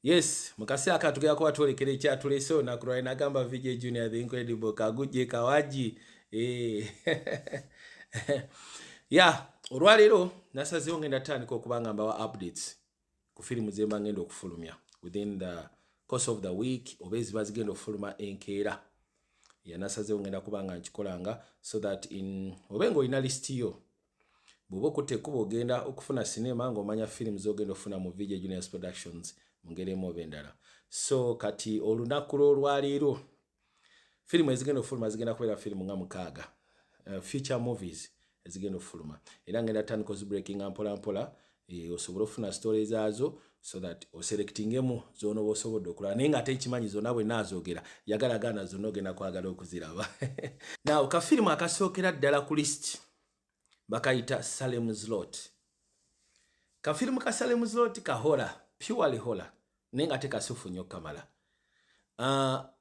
Yes, mukasi akatugera ko atolekere ekyatulese onakulwa nagamba VJ Junior the Incredible Kagujje Kawaji. Yeah, olwalero nasazeewo ngenda tandika okubanga mbawa updates ku firimu ze mba ngenda okufulumya within the course of the week oba eziba zigenda okufuluma enkeera. Nasazeewo ngenda kubanga nkikolanga so that obenga olina list yo bw'oba okutte ekkubo ogenda okufuna sinema ng'omanya firimu z'ogenda okufuna mu VJ Juniors Productions mungeremu oba endala. So kati olunaku lw'olwaleero firimu ezigenda okufuluma zigenda kubeera firimu nga 6 feature movies ezigenda okufuluma era ngenda tandika ozibreakinga mpola mpola osobole okufuna story zaazo so that oselectingemu z'onooba osobodde okulaba naye nga ate ekimanyi zonna bwe naazoogera yagalagana zonna ogenda kwagala okuziraba. Now kafirimu akasookera ddala ku list bakayita Salem's Lot. Kafirimu ka Salem's Lot kahora, purely horror, naye nga tekasufu nnyo kamala.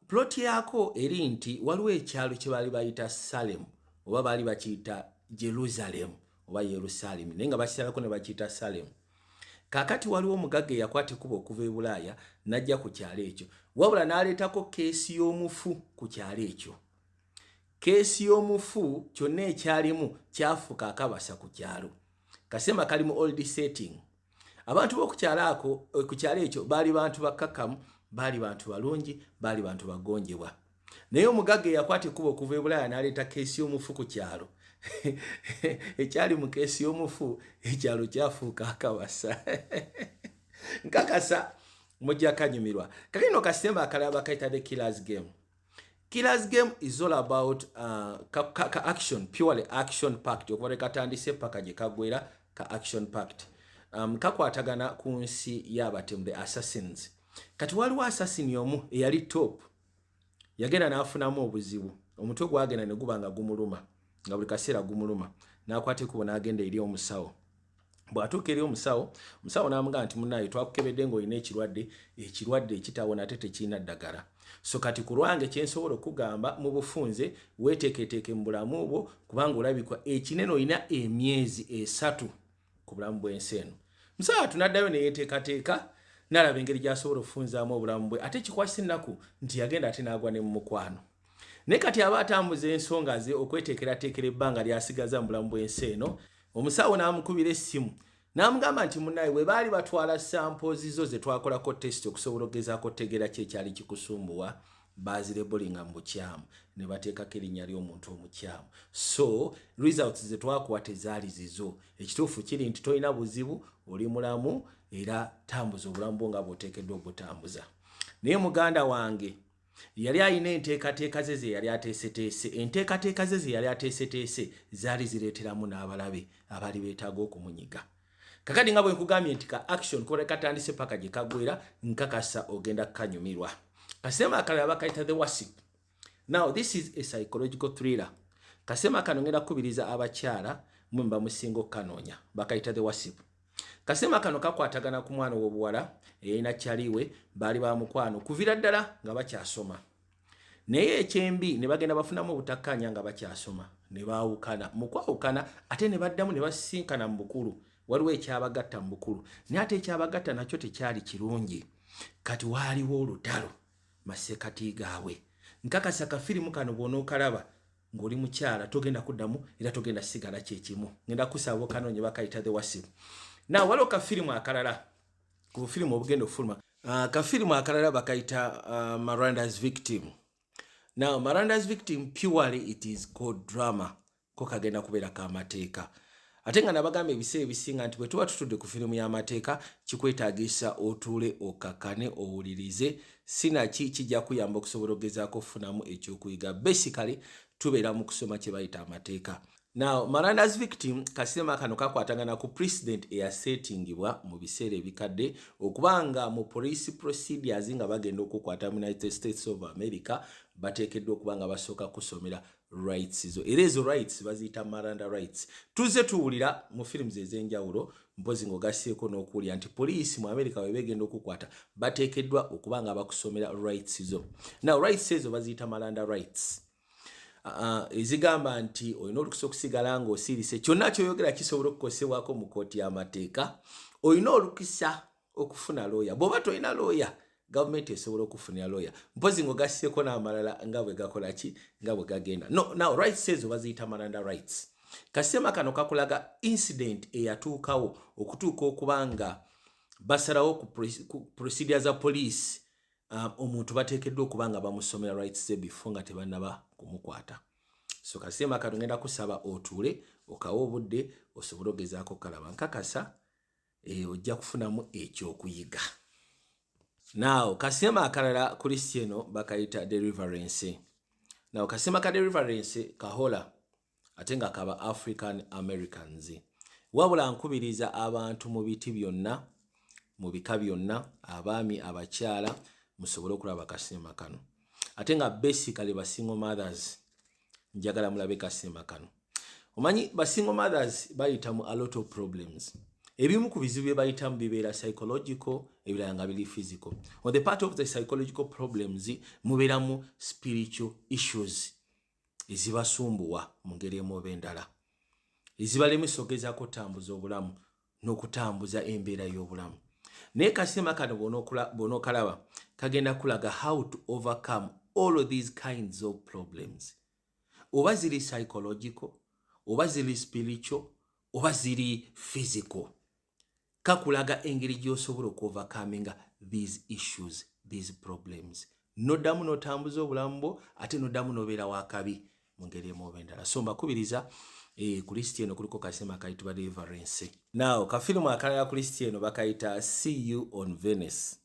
Plot yako eri nti waliwo ekyalo kye baali bayita Salem oba baali bakiyita Jerusalem oba Yerusalemu naye nga bakisalako ne bakiyita Salem. Kakati waliwo omugagga eyakwata ekkubo okuva e Bulaaya n'ajja ku kyalo ekyo wabula n'aleetako keesi y'omufu ku kyalo ekyo. Keesi y'omufu kyonna ekyalimu kyafuuka akabasa ku kyalo. Kasema kali mu old setting. Abantu b'oku kyalo ekyo baali bantu bakkakkamu, baali bantu balungi, baali bantu bagonjebwa. Naye omugagga eyakwata ekkubo okuva e Bulaaya n'aleeta keesi y'omufu ku kyalo. Ekyali mu keesi y'omufu ekyalo kyafuuka akabasa. Nkakasa mujja kanyumirwa. Kakino kasema akalala bakayita the Killer's Game. Killer's Game is all about action, purely action packed. Okuva katandise paka gye kagwera ka action packed. Kakwatagana ku nsi y'abatemu, the assassins. Kati waliwo assassin omu eyali top yagenda n'afunamu obuzibu omutwe gwagenda ne guba nga gumuluma nga buli kaseera gumuluma n'akwata ekkubo n'agenda eri omusawo. Bw'atuuka eri omusawo n'amugamba nti munnaye twakukebedde ng'olina ekirwadde ekitawona ate tekirina ddagala. So kati ku lwange kye nsobola okugamba mu bufunze weeteeketeeke mu bulamu bwo kubanga olabikwa ekinene olina emyezi 3 ku bulamu bw'ensi eno. Musawo tunaddayo ne yeeteekateeka n'alaba engeri gy'asobola okufunzaamu obulamu bwe ate kikwasa ennaku nti yagenda ate n'agwa ne mu mukwano. Naye kati aba atambuza ensonga ze okweteekerateekera ebbanga ly'asigaza mu bulamu bw'ensi eno, omusawo n'amukubira essimu n'amugamba nti munnaye bwe baali batwala samples zo ze twakolako test okusobola okugezaako otegeera ki ekyali kikusumbuwa baazirebolinga mu bukyamu ne bateekako erinnya ly'omuntu omukyamu. So results ze twakuwa tezaali zizo. Ekituufu kiri nti tolina buzibu, oli mulamu era tambuza obulamu bwo nga bw'oteekeddwa obutambuza. Naye muganda wange yali alina enteekateeka ze ze yali ateeseteese. Enteekateeka ze ze yali ateeseteese zaali zireeteramu n'abalabe abaali beetaaga okumunyiga. Kakati nga bwe nkugambye nti ka action kole katandise paka gye kagwera nkakasa ogenda kukanyumirwa. Kasema akalala bakayita The Wasp. Now this is a psychological thriller. Kasema kano ngenda kukubiriza abakyala mwe mba musinga okkanoonya bakayita The Wasp. Kasema kano kakwatagana ku mwana w'obuwala eyina kyaliwe baali ba mukwano kuvira ddala nga bakyasoma. Naye ekyembi ne bagenda bafunamu obutakkaanya nga bakyasoma ne baawukana. Mu kwawukana ate ne baddamu ne basinkana mu bukulu. Waliwo ekyabagatta mu bukulu naye ate ekyabagatta nakyo tekyali kirungi. Kati waaliwo olutalo masekati gaabwe. Nkakasa kafirimu kano bw'onookalaba ng'oli mukyala togenda kuddamu era togenda sigala kyekimu. Ngenda kusaba okanoonye bakayita The Wasp. Now waliwo kafirimu akalala ku bufirimu obugenda okufuluma. Kafirimu akalala bakayita Miranda's Victim. Now Miranda's Victim purely it is called drama. Ko kagenda kubeera k'amateeka. Ate nga nabagamba ebiseera ebisinga nti bwe tuba tutudde ku firimu y'amateeka kikwetaagisa otuule okakane owulirize sinaki kijja kuyamba okusobola okugezaako okufunamu ekyokuyiga. Basically tubeera mu kusoma kye bayita amateeka. Now Miranda's Victim kasema kano kakwatagana ku president eyasetingibwa mu biseera ebikadde okubanga mu police procedures nga bagenda okukwata mu United States of America bateekeddwa okubanga basooka kusomera rights zo. Era ezo rights baziyita Miranda rights. Tuze tuwulira mu films ez'enjawulo mpozi ng'ogasseeko n'okuwulira nti poliisi mu America bwe begenda okukwata bateekeddwa okubanga bakusomera rights zo. Now rights ezo baziyita Miranda rights. Ezigamba nti olina olukusa okusigala ng'osirise kyonna ky'oyogera kisobola okukosebwako mu kkooti y'amateeka. Olina olukusa okufuna lawyer. Bw'oba tolina lawyer, gavumenti esobola okufunira lawyer. Mpozi ng'ogasseko n'amalala nga bwe gakola ki, nga bwe gagenda. No, now rights says oba ziyita Miranda rights. Kasema kano kakulaga incident eyatuukawo okutuuka okuba nga basalawo ku procedure za police, omuntu bateekeddwa okuba nga bamusomera rights ze before nga tebannaba kumukwata. So kasema kano ngenda kusaba otuule okawa obudde osobole ogezaako kalaba nkakasa ojja kufunamu ekyokuyiga. Now kasema akalala Christiano bakayita deliverance. Now kasema ka deliverance kahola ate nga kaba African Americans. Wabula nkubiriza abantu mu biti byonna, mu bika byonna, abaami abakyala musobole okulaba kasema kano. Ate nga basically ba single mothers njagala mulabe kasema kano. Omanyi ba single mothers bayitamu a lot of problems. Ebimu ku bizibu bye bayitamu bibeera psychological, ebirala nga biri physical. On the part of the psychological problems mubeeramu spiritual issues ezibasumbuwa mu ngeri emu oba endala, ezibalemesa okugezaako okutambuza obulamu n'okutambuza embeera y'obulamu. Naye kasema kano bw'onookalaba kagenda kulaga how to overcome all of these kinds of problems. Oba ziri psychological, oba ziri spiritual, oba ziri physical. Kakulaga engeri gy'osobola okuovercominga these issues, these problems. Noddamu n'otambuza obulamu bwo ate noddamu n'obeera wakabi mu ngeri emu oba endala. So mbakubiriza Christiano kuliko kasema kayitibwa deliverance. Now kafilimu akalala Christiano bakayita See You on Venice.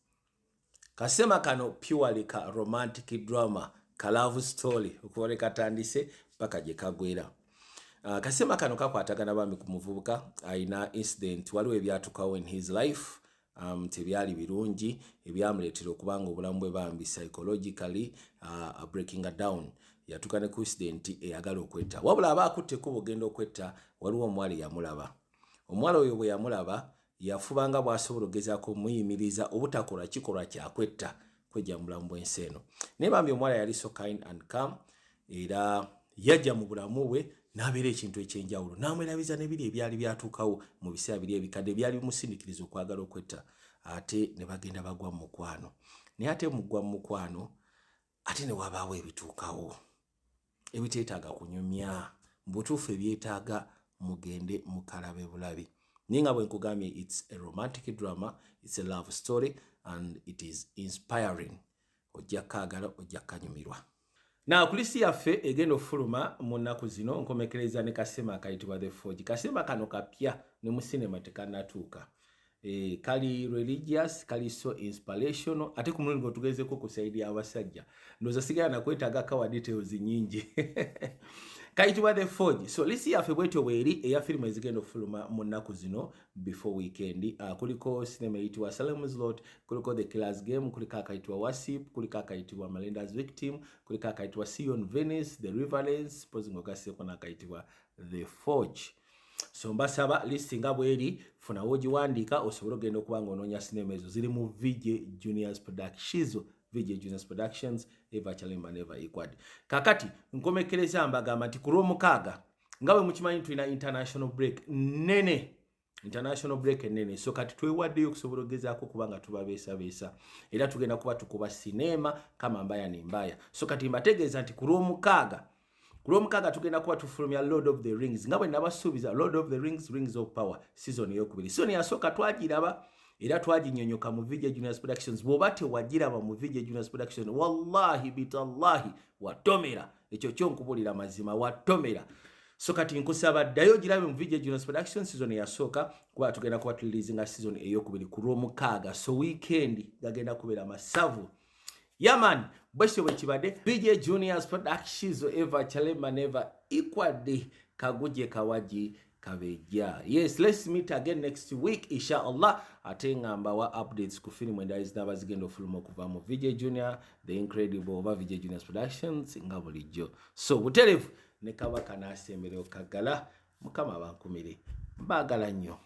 Kasema kano purely ka romantic drama, ka love story okuba katandise paka gye kagwera. Kasema kano kakwatagana bami ku muvubuka ayina incident waliwo ebyatukawo in his life, tebyali birungi ebyamuleetera okubanga obulamu bwe bambi psychologically breaking down. Yatuka ne ku incident eyagala okwetta. Wabula abaakutte ko bogenda okwetta waliwo omwali yamulaba. Omwala oyo bwe yamulaba yafubanga bw'asobola ogezaako muyimiriza obutakola kikolwa kyakwetta kwejja mu bulamu bw'ensi eno. Naye bambi omwala yali so kind and calm era yajja mu bulamu bwe n'abeera ekintu ekyenjawulo. N'amwerabiza n'ebiri ebyali byatuukawo mu biseera biri ebikadde byali bimusindikiriza okwagala okwetta. Ate ne bagenda bagwa mu mukwano. Naye ate mugwa mu mukwano ate ne wabaawo ebituukawo ebiteetaaga kunyumya. Mu butuufu ebyetaaga mugende mukalabe bulabi. Naye nga bwe nkugambye it's a romantic drama, it's a love story and it is inspiring. Ojja kaagala, ojja kanyumirwa. Na kulisi yaffe egenda ofuluma mu nnaku zino nkomekereza ne kasema akayitibwa The Forge. Kasema kano kapya ne mu sinema tekannatuuka. Kali religious, kali so inspirational, ate ku mulungu tugezeko kusaidia abasajja. Ndoza sigala na kwetaaga kawa details nyingi. Kayitibwa The Forge. So lisi yaffe bwetyo bweri eya filmu ezigenda ofuluma mu nnaku zino before weekend. Kuliko sinema eyitibwa Salem's Lot, kuliko The Killer's Game, kuliko akayitibwa Wasip, kuliko akayitibwa Melinda's Victim, kuliko akayitibwa See You on Venice, The Riverlands, posing ogaseko n'akayitibwa The Forge. So mbasaba listi nga bweri funa wogiwandiika osobola ogenda okuba ng'onoonya sinema ezo ziri mu VJ Juniors Productions. VJ Juniors Productions, Eva Chalemba Never Equad. Kakati nkomekereza mbagamba nti ku Lwomukaaga nga bwe mukimanyi tulina international break nene. International break nene. So kati twewaddeyo okusobola ogezaako kuba nga tubabeesabeesa. Era tugenda kuba tukuba sinema kama mbaya ni mbaya. So kati mbategeeza nti ku Lwomukaaga tugenda kuba tufulumya Lord of the Rings. Nga bwe nabasuubiza Lord of the Rings, Rings of Power season ey'okubiri. Season yasooka twagiraba era twaginyonyoka mu VJ Juniors Productions. Bw'oba tewagiraba mu VJ Juniors Productions, wallahi bitallahi watomera. Ekyo kyo nkubulira mazima watomera. So kati nkusaba ddayo girabe mu VJ Juniors Productions season yasooka kuba tugenda kuba tulilizinga season ey'okubiri ku Lwomukaaga. So weekend gagenda kubeera masavu. Yaman, bwesyo bwe kibadde VJ Juniors Productions, Eva Chalemba Never Equad, Kagujje Kawaji Kabeja. Yes, let's meet again next week inshallah. Ate ngamba wa updates ku film endala ezinaba zigenda ofuluma okuva mu VJ Junior, The Incredible oba VJ Juniors Productions nga bulijjo. So buterevu ne Kabaka n'asemberero Kagala, Mukama abankumire. Mbagala nnyo.